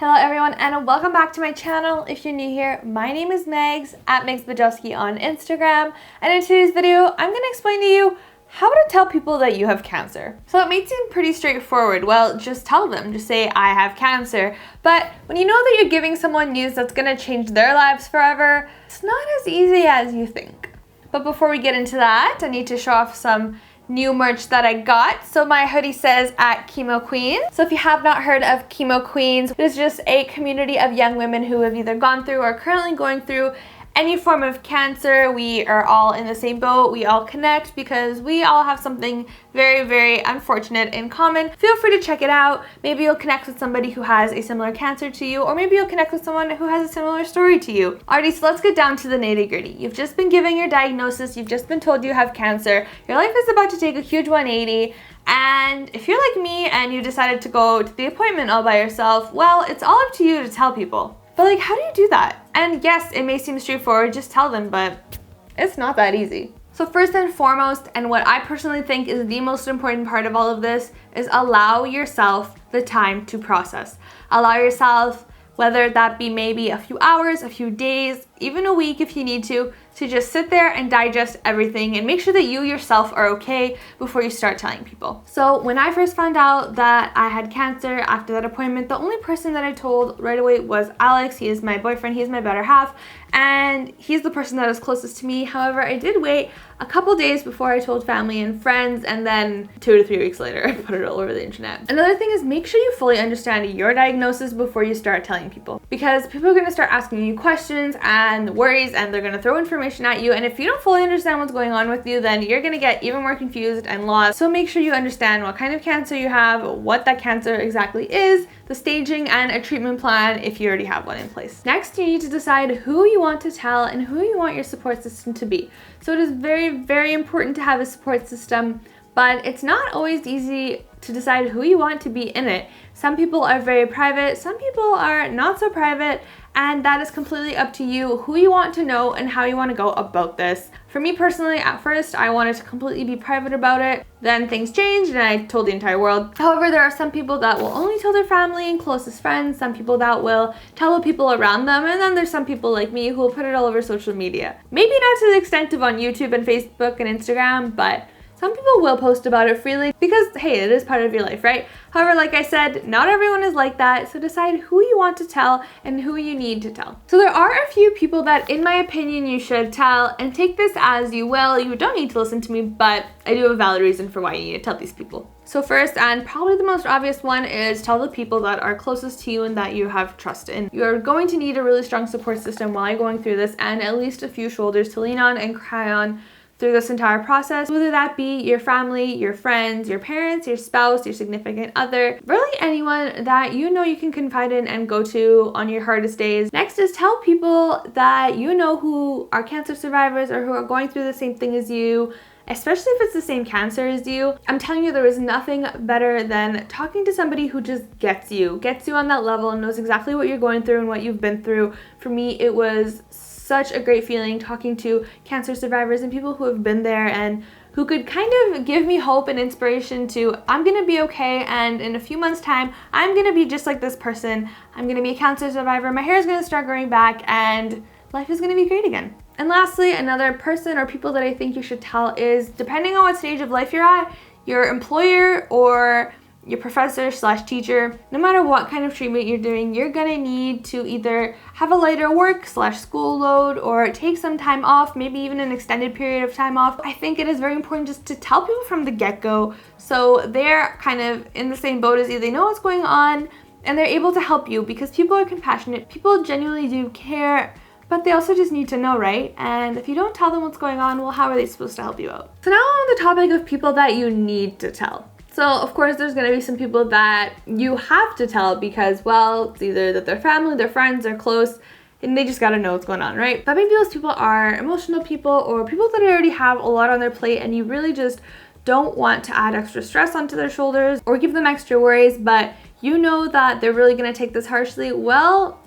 Hello everyone and welcome back to my channel. If you're new here, my name is Megs at Bujalski on Instagram, and in today's video I'm going to explain to you how to tell people that you have cancer. So it may seem pretty straightforward. Well, just tell them, just say I have cancer. But when you know that you're giving someone news that's going to change their lives forever, it's not as easy as you think. But before we get into that, I need to show off some new merch that I got. So my hoodie says at Chemo Queens. So if you have not heard of Chemo Queens, it is just a community of young women who have either gone through or are currently going through any form of cancer. We are all in the same boat. We all connect because we all have something very, very unfortunate in common. Feel free to check it out. Maybe you'll connect with somebody who has a similar cancer to you, or maybe you'll connect with someone who has a similar story to you. Alrighty, so let's get down to the nitty-gritty. You've just been given your diagnosis. You've just been told you have cancer. Your life is about to take a huge 180. And if you're like me and you decided to go to the appointment all by yourself, well, it's all up to you to tell people. But like, how do you do that? And yes, it may seem straightforward, just tell them, but it's not that easy. So first and foremost, and what I personally think is the most important part of all of this, is allow yourself the time to process. Allow yourself, whether that be maybe a few hours, a few days, even a week if you need to just sit there and digest everything and make sure that you yourself are okay before you start telling people. So when I first found out that I had cancer after that appointment, the only person that I told right away was Alex. He is my boyfriend, he's my better half, and he's the person that is closest to me. However, I did wait a couple days before I told family and friends, and then 2 to 3 weeks later, I put it all over the internet. Another thing is, make sure you fully understand your diagnosis before you start telling people, because people are going to start asking you questions and worries, and they're going to throw information at you, and if you don't fully understand what's going on with you, then you're going to get even more confused and lost. So make sure you understand what kind of cancer you have, what that cancer exactly is, the staging, and a treatment plan if you already have one in place. Next, you need to decide who you want to tell and who you want your support system to be. So it is very, very important to have a support system, but it's not always easy to decide who you want to be in it. Some people are very private, some people are not so private, and that is completely up to you who you want to know and how you want to go about this. For me personally, at first, I wanted to completely be private about it. Then things changed and I told the entire world. However, there are some people that will only tell their family and closest friends, some people that will tell the people around them, and then there's some people like me who will put it all over social media. Maybe not to the extent of on YouTube and Facebook and Instagram, but some people will post about it freely because, hey, it is part of your life, right? However, like I said, not everyone is like that, so decide who you want to tell and who you need to tell. So there are a few people that, in my opinion, you should tell, and take this as you will. You don't need to listen to me, but I do have a valid reason for why you need to tell these people. So first, and probably the most obvious one, is tell the people that are closest to you and that you have trust in. You're going to need a really strong support system while you're going through this, and at least a few shoulders to lean on and cry on through this entire process, whether that be your family, your friends, your parents, your spouse, your significant other, really anyone that you know you can confide in and go to on your hardest days. Next is tell people that you know who are cancer survivors or who are going through the same thing as you, especially if it's the same cancer as you. I'm telling you, there is nothing better than talking to somebody who just gets you on that level and knows exactly what you're going through and what you've been through. For me, it was such a great feeling talking to cancer survivors and people who have been there and who could kind of give me hope and inspiration to, I'm gonna be okay, and in a few months time I'm gonna be just like this person. I'm gonna be a cancer survivor, my hair is gonna start growing back, and life is gonna be great again. And lastly, another person or people that I think you should tell is, depending on what stage of life you're at, your employer or your professor / teacher, no matter what kind of treatment you're doing, you're gonna need to either have a lighter work / school load or take some time off, maybe even an extended period of time off. I think it is very important just to tell people from the get-go so they're kind of in the same boat as you. They know what's going on and they're able to help you, because people are compassionate. People genuinely do care, but they also just need to know, right? And if you don't tell them what's going on, well, how are they supposed to help you out? So now on the topic of people that you need to tell. So of course there's gonna be some people that you have to tell because, well, it's either that they're family, they're friends, they're close, and they just gotta know what's going on, right? But maybe those people are emotional people or people that already have a lot on their plate and you really just don't want to add extra stress onto their shoulders or give them extra worries, but you know that they're really gonna take this harshly. Well,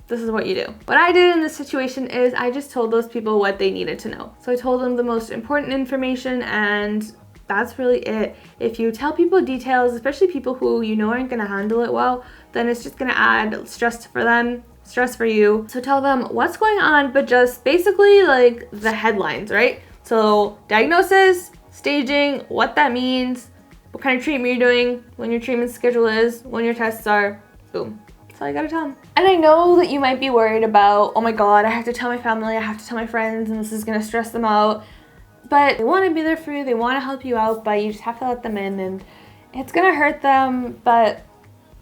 this is what you do. What I did in this situation is I just told those people what they needed to know. So I told them the most important information, and that's really it. If you tell people details, especially people who you know aren't gonna handle it well, then it's just gonna add stress for them, stress for you. So tell them what's going on, but just basically like the headlines, right? So diagnosis, staging, what that means, what kind of treatment you're doing, when your treatment schedule is, when your tests are, boom. That's all you gotta tell them. And I know that you might be worried about, oh my God, I have to tell my family, I have to tell my friends, and this is gonna stress them out. But they wanna be there for you, they wanna help you out, but you just have to let them in, and it's gonna hurt them, but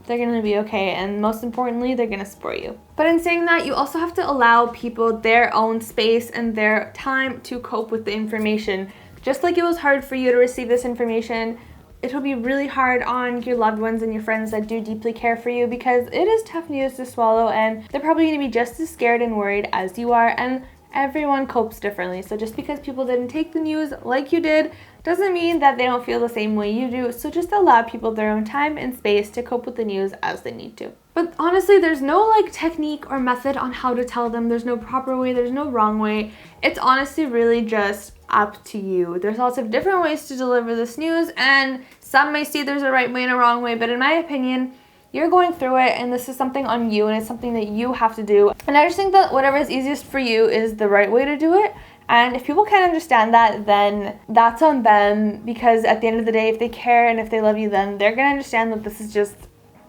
they're gonna be okay, and most importantly, they're gonna support you. But in saying that, you also have to allow people their own space and their time to cope with the information. Just like it was hard for you to receive this information, it'll be really hard on your loved ones and your friends that do deeply care for you, because it is tough news to swallow, and they're probably gonna be just as scared and worried as you are, and everyone copes differently. So just because people didn't take the news like you did doesn't mean that they don't feel the same way you do. So just allow people their own time and space to cope with the news as they need to. But honestly, there's no like technique or method on how to tell them. There's no proper way, there's no wrong way. It's honestly really just up to you. There's lots of different ways to deliver this news, and some may see there's a right way and a wrong way, but in my opinion, you're going through it, and this is something on you, and it's something that you have to do. And I just think that whatever is easiest for you is the right way to do it. And if people can't understand that, then that's on them, because at the end of the day, if they care and if they love you, then they're gonna understand that this is just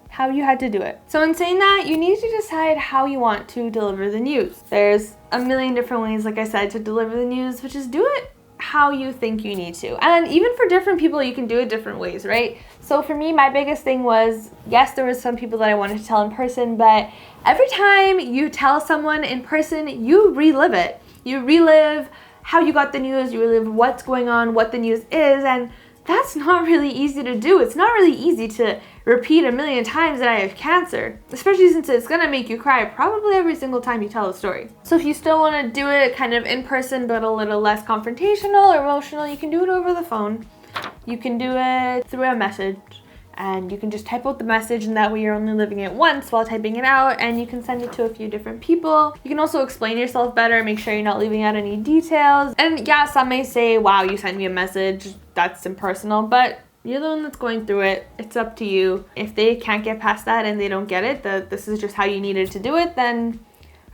how you had to do it. So in saying that, you need to decide how you want to deliver the news. There's a million different ways, like I said, to deliver the news, which is do it how you think you need to. And even for different people, you can do it different ways, right? So for me, my biggest thing was, yes, there was some people that I wanted to tell in person, but every time you tell someone in person, you relive it. You relive how you got the news, you relive what's going on, what the news is, and that's not really easy to do. It's not really easy to repeat a million times that I have cancer, especially since it's gonna make you cry probably every single time you tell a story. So if you still wanna do it kind of in person, but a little less confrontational or emotional, you can do it over the phone. You can do it through a message, and you can just type out the message, and that way you're only living it once while typing it out, and you can send it to a few different people. You can also explain yourself better, make sure you're not leaving out any details. And yeah, some may say, wow, you sent me a message, that's impersonal, but you're the one that's going through it. It's up to you. If they can't get past that and they don't get it, that this is just how you needed to do it, then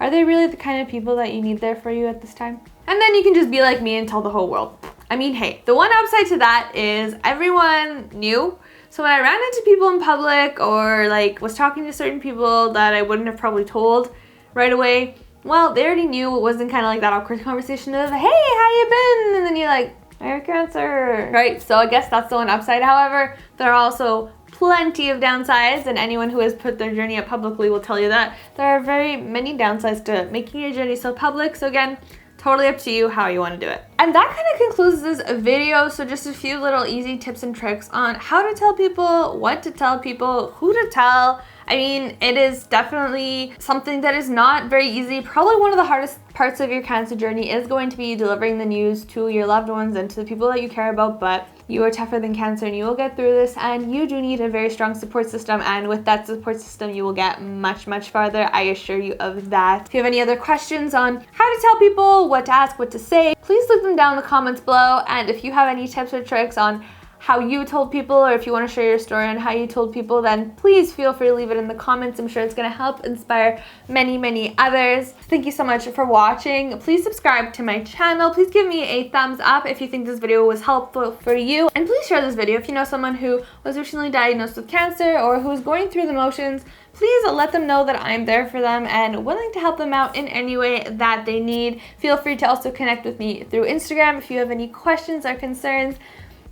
are they really the kind of people that you need there for you at this time? And then you can just be like me and tell the whole world. I mean, hey, the one upside to that is everyone knew. So when I ran into people in public, or like was talking to certain people that I wouldn't have probably told right away, well, they already knew. It wasn't kind of like that awkward conversation of, hey, how you been? And then you're like, I have cancer, right? So I guess that's the one upside. However, there are also plenty of downsides, and anyone who has put their journey up publicly will tell you that there are very many downsides to making your journey so public. So again, totally up to you how you want to do it. And that kind of concludes this video. So just a few little easy tips and tricks on how to tell people, what to tell people, who to tell. I mean, it is definitely something that is not very easy. Probably one of the hardest parts of your cancer journey is going to be delivering the news to your loved ones and to the people that you care about, but you are tougher than cancer, and you will get through this, and you do need a very strong support system, and with that support system, you will get much, much farther. I assure you of that. If you have any other questions on how to tell people, what to ask, what to say, please leave them down in the comments below. And if you have any tips or tricks on how you told people, or if you want to share your story on how you told people, then please feel free to leave it in the comments. I'm sure it's going to help inspire many, many others. Thank you so much for watching. Please subscribe to my channel. Please give me a thumbs up if you think this video was helpful for you. And please share this video if you know someone who was recently diagnosed with cancer or who is going through the motions. Please let them know that I'm there for them and willing to help them out in any way that they need. Feel free to also connect with me through Instagram if you have any questions or concerns.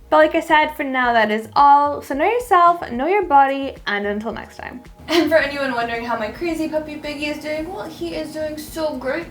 But like I said, for now, that is all. So know yourself, know your body, and until next time. And for anyone wondering how my crazy puppy Biggie is doing, well, he is doing so great.